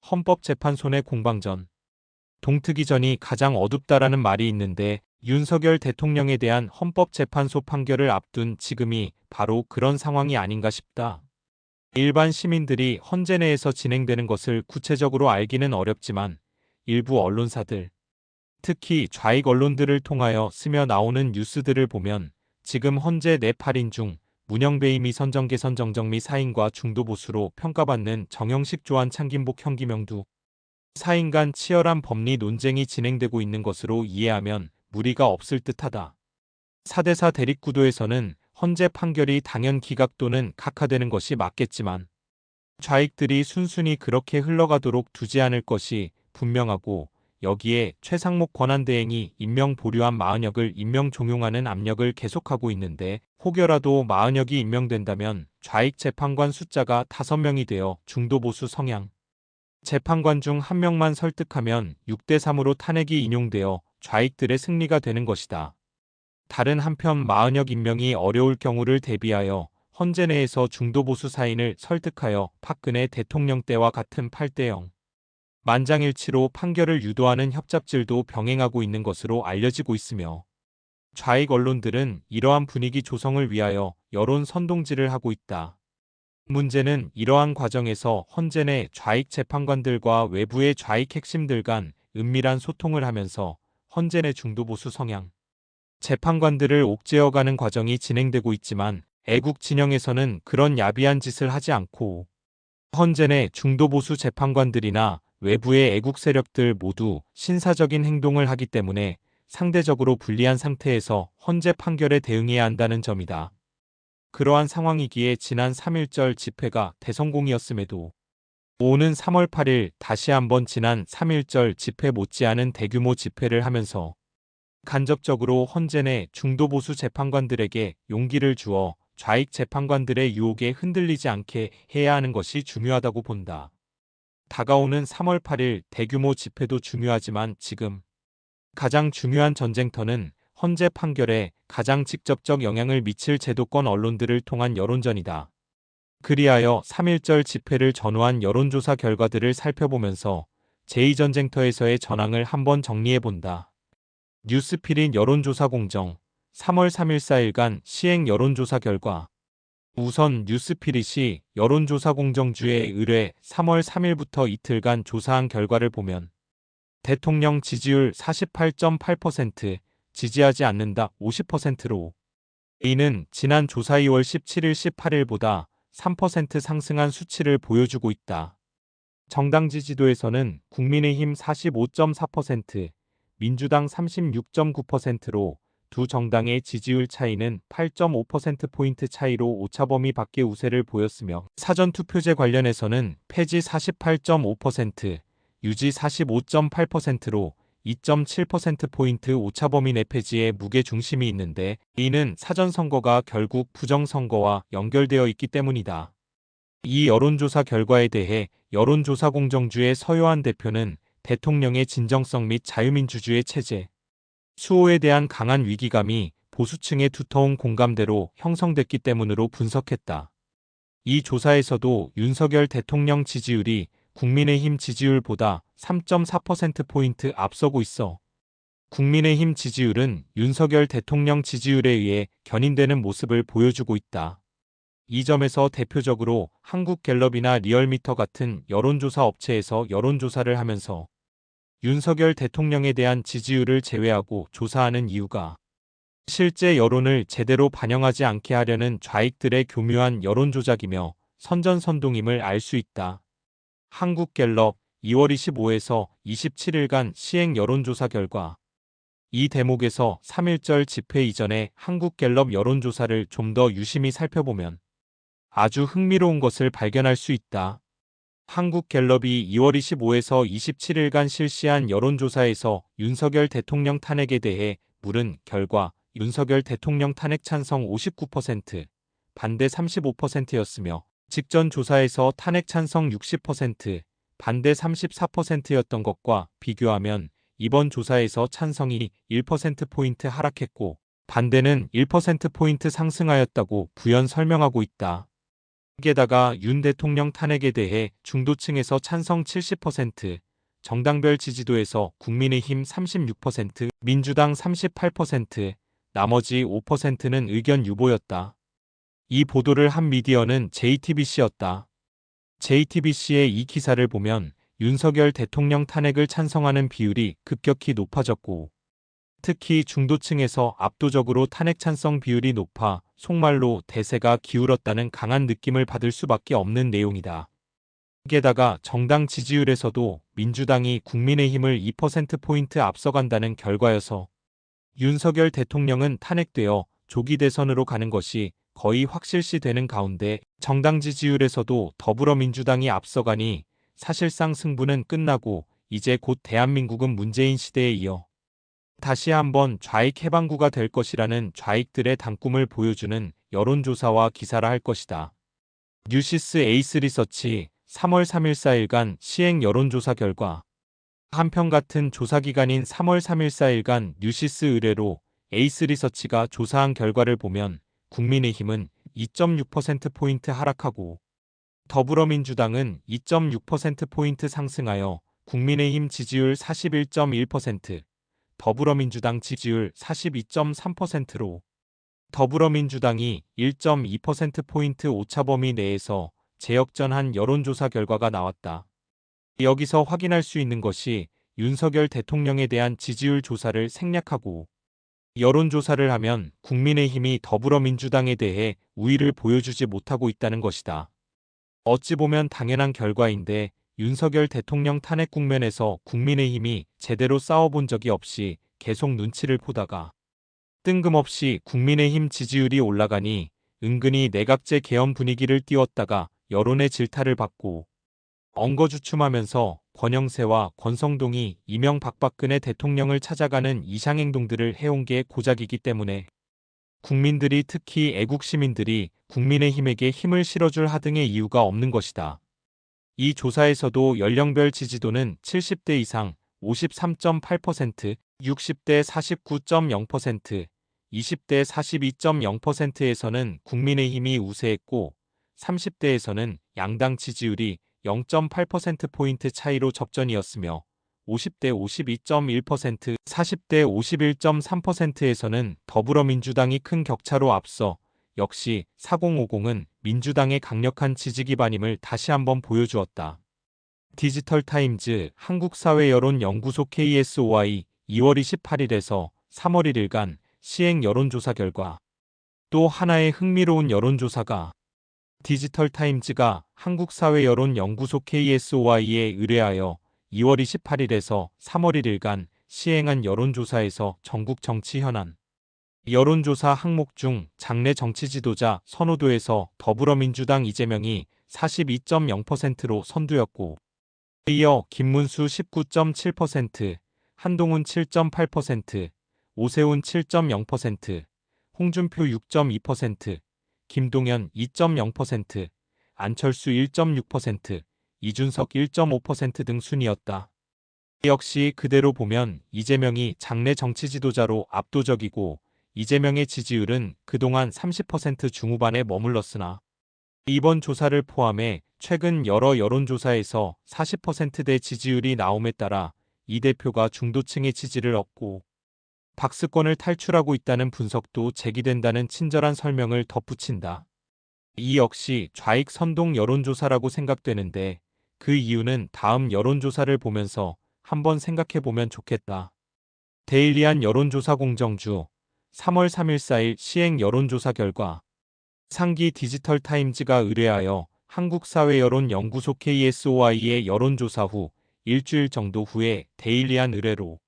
헌법재판소 내 공방전. 동트기 전이 가장 어둡다라는 말이 있는데 윤석열 대통령에 대한 헌법재판소 판결을 앞둔 지금이 바로 그런 상황이 아닌가 싶다. 일반 시민들이 헌재 내에서 진행되는 것을 구체적으로 알기는 어렵지만 일부 언론사들, 특히 좌익 언론들을 통하여 스며 나오는 뉴스들을 보면 지금 헌재 내 8인 중 문영배임이 선정개선 정정미 사인과 중도보수로 평가받는 정영식 조한 창김복 현기명두 사인 간 치열한 법리 논쟁이 진행되고 있는 것으로 이해하면 무리가 없을 듯하다. 4대4 대립구도에서는 헌재 판결이 당연 기각 또는 각하되는 것이 맞겠지만 좌익들이 순순히 그렇게 흘러가도록 두지 않을 것이 분명하고 여기에 최상목 권한대행이 임명 보류한 마은혁을 임명 종용하는 압력을 계속하고 있는데 혹여라도 마은혁이 임명된다면 좌익 재판관 숫자가 5명이 되어 중도보수 성향 재판관 중 1명만 설득하면 6대3으로 탄핵이 인용되어 좌익들의 승리가 되는 것이다. 다른 한편 마은혁 임명이 어려울 경우를 대비하여 헌재 내에서 중도보수 사인을 설득하여 박근혜 대통령 때와 같은 8대0 만장일치로 판결을 유도하는 협잡질도 병행하고 있는 것으로 알려지고 있으며 좌익 언론들은 이러한 분위기 조성을 위하여 여론 선동질을 하고 있다. 문제는 이러한 과정에서 헌재 내 좌익 재판관들과 외부의 좌익 핵심들 간 은밀한 소통을 하면서 헌재 내 중도보수 성향 재판관들을 옥죄어가는 과정이 진행되고 있지만 애국 진영에서는 그런 야비한 짓을 하지 않고 헌재 내 중도보수 재판관들이나 외부의 애국 세력들 모두 신사적인 행동을 하기 때문에 상대적으로 불리한 상태에서 헌재 판결에 대응해야 한다는 점이다. 그러한 상황이기에 지난 3.1절 집회가 대성공이었음에도 오는 3월 8일 다시 한번 지난 3.1절 집회 못지않은 대규모 집회를 하면서 간접적으로 헌재 내 중도보수 재판관들에게 용기를 주어 좌익 재판관들의 유혹에 흔들리지 않게 해야 하는 것이 중요하다고 본다. 다가오는 3월 8일 대규모 집회도 중요하지만 지금 가장 중요한 전쟁터는 헌재 판결에 가장 직접적 영향을 미칠 제도권 언론들을 통한 여론전이다. 그리하여 3.1절 집회를 전후한 여론조사 결과들을 살펴보면서 제2전쟁터에서의 전황을 한번 정리해본다. 뉴스피릿 여론조사 공정 3월 3일 4일간 시행 여론조사 결과 우선 뉴스피릿이 여론조사 공정주에 의뢰 3월 3일부터 이틀간 조사한 결과를 보면 대통령 지지율 48.8%, 지지하지 않는다 50%로 이는 지난 조사 2월 17일 18일보다 3% 상승한 수치를 보여주고 있다. 정당 지지도에서는 국민의힘 45.4%, 민주당 36.9%로 두 정당의 지지율 차이는 8.5%포인트 차이로 오차범위 밖의 우세를 보였으며 사전투표제 관련해서는 폐지 48.5%, 유지 45.8%로 2.7%포인트 오차범위 내 폐지에 무게중심이 있는데 이는 사전선거가 결국 부정선거와 연결되어 있기 때문이다. 이 여론조사 결과에 대해 여론조사공정주의 서요한 대표는 대통령의 진정성 및 자유민주주의 체제, 수호에 대한 강한 위기감이 보수층의 두터운 공감대로 형성됐기 때문으로 분석했다. 이 조사에서도 윤석열 대통령 지지율이 국민의힘 지지율보다 3.4%포인트 앞서고 있어 국민의힘 지지율은 윤석열 대통령 지지율에 의해 견인되는 모습을 보여주고 있다. 이 점에서 대표적으로 한국갤럽이나 리얼미터 같은 여론조사 업체에서 여론조사를 하면서 윤석열 대통령에 대한 지지율을 제외하고 조사하는 이유가 실제 여론을 제대로 반영하지 않게 하려는 좌익들의 교묘한 여론 조작이며 선전선동임을 알 수 있다. 한국갤럽 2월 25에서 27일간 시행 여론조사 결과 이 대목에서 3.1절 집회 이전에 한국갤럽 여론조사를 좀 더 유심히 살펴보면 아주 흥미로운 것을 발견할 수 있다. 한국갤럽이 2월 25에서 27일간 실시한 여론조사에서 윤석열 대통령 탄핵에 대해 물은 결과 윤석열 대통령 탄핵 찬성 59%, 반대 35%였으며 직전 조사에서 탄핵 찬성 60%, 반대 34%였던 것과 비교하면 이번 조사에서 찬성이 1%포인트 하락했고 반대는 1%포인트 상승하였다고 부연 설명하고 있다. 게다가 윤 대통령 탄핵에 대해 중도층에서 찬성 70%, 정당별 지지도에서 국민의힘 36%, 민주당 38%, 나머지 5%는 의견 유보였다. 이 보도를 한 미디어는 JTBC였다. JTBC의 이 기사를 보면 윤석열 대통령 탄핵을 찬성하는 비율이 급격히 높아졌고, 특히 중도층에서 압도적으로 탄핵 찬성 비율이 높아 속말로 대세가 기울었다는 강한 느낌을 받을 수밖에 없는 내용이다. 게다가 정당 지지율에서도 민주당이 국민의힘을 2%포인트 앞서간다는 결과여서 윤석열 대통령은 탄핵되어 조기 대선으로 가는 것이 거의 확실시되는 가운데 정당 지지율에서도 더불어민주당이 앞서가니 사실상 승부는 끝나고 이제 곧 대한민국은 문재인 시대에 이어 다시 한번 좌익 해방구가 될 것이라는 좌익들의 단꿈을 보여주는 여론조사와 기사라 할 것이다. 뉴시스 에이스 리서치 3월 3일 4일간 시행 여론조사 결과. 한편 같은 조사기간인 3월 3일 4일간 뉴시스 의뢰로 에이스 리서치가 조사한 결과를 보면 국민의힘은 2.6%포인트 하락하고 더불어민주당은 2.6%포인트 상승하여 국민의힘 지지율 41.1%, 더불어민주당 지지율 42.3%로 더불어민주당이 1.2%포인트 오차 범위 내에서 재역전한 여론조사 결과가 나왔다. 여기서 확인할 수 있는 것이 윤석열 대통령에 대한 지지율 조사를 생략하고 여론조사를 하면 국민의힘이 더불어민주당에 대해 우위를 보여주지 못하고 있다는 것이다. 어찌 보면 당연한 결과인데 윤석열 대통령 탄핵 국면에서 국민의힘이 제대로 싸워본 적이 없이 계속 눈치를 보다가 뜬금없이 국민의힘 지지율이 올라가니 은근히 내각제 개헌 분위기를 띄웠다가 여론의 질타를 받고 엉거주춤하면서 권영세와 권성동이 이명박박근혜 대통령을 찾아가는 이상행동들을 해온 게 고작이기 때문에 국민들이 특히 애국시민들이 국민의힘에게 힘을 실어줄 하등의 이유가 없는 것이다. 이 조사에서도 연령별 지지도는 70대 이상 53.8%, 60대 49.0%, 20대 42.0%에서는 국민의힘이 우세했고 30대에서는 양당 지지율이 0.8%포인트 차이로 접전이었으며 50대 52.1%, 40대 51.3%에서는 더불어민주당이 큰 격차로 앞서 역시 4050은 민주당의 강력한 지지 기반임을 다시 한번 보여주었다. 디지털타임즈 한국사회여론연구소 KSOI 2월 28일에서 3월 1일간 시행 여론조사 결과. 또 하나의 흥미로운 여론조사가 디지털타임즈가 한국사회여론연구소 KSOI에 의뢰하여 2월 28일에서 3월 1일간 시행한 여론조사에서 전국 정치 현안 여론조사 항목 중 장래 정치 지도자 선호도에서 더불어민주당 이재명이 42.0%로 선두였고 이어 김문수 19.7%, 한동훈 7.8%, 오세훈 7.0%, 홍준표 6.2%, 김동연 2.0%, 안철수 1.6%, 이준석 1.5% 등 순이었다. 역시 그대로 보면 이재명이 장래 정치 지도자로 압도적이고 이재명의 지지율은 그동안 30% 중후반에 머물렀으나 이번 조사를 포함해 최근 여러 여론조사에서 40%대 지지율이 나옴에 따라 이 대표가 중도층의 지지를 얻고 박스권을 탈출하고 있다는 분석도 제기된다는 친절한 설명을 덧붙인다. 이 역시 좌익 선동 여론조사라고 생각되는데 그 이유는 다음 여론조사를 보면서 한번 생각해보면 좋겠다. 데일리한 여론조사 공정주 3월 3일 4일 시행 여론조사 결과. 상기 디지털타임즈가 의뢰하여 한국사회여론연구소 KSOI의 여론조사 후 일주일 정도 후에 데일리한 의뢰로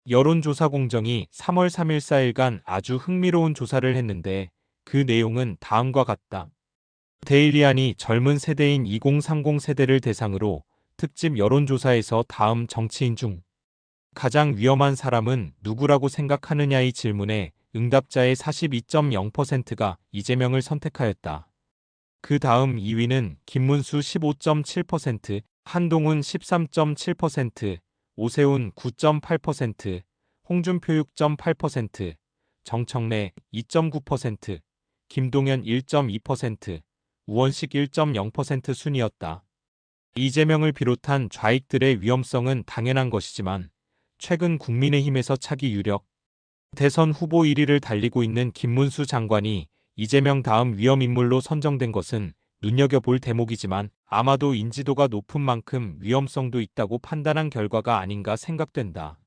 여론조사 공정이 3월 3일 4일간 아주 흥미로운 조사를 했는데 그 내용은 다음과 같다. 데일리안이 젊은 세대인 2030 세대를 대상으로 특집 여론조사에서 다음 정치인 중 가장 위험한 사람은 누구라고 생각하느냐의 질문에 응답자의 42.0%가 이재명을 선택하였다. 그 다음 2위는 김문수 15.7%, 한동훈 13.7%, 오세훈 9.8%, 홍준표 6.8%, 정청래 2.9%, 김동연 1.2%, 우원식 1.0% 순이었다. 이재명을 비롯한 좌익들의 위험성은 당연한 것이지만 최근 국민의힘에서 차기 유력 대선 후보 1위를 달리고 있는 김문수 장관이 이재명 다음 위험인물로 선정된 것은 눈여겨볼 대목이지만 아마도 인지도가 높은 만큼 위험성도 있다고 판단한 결과가 아닌가 생각된다.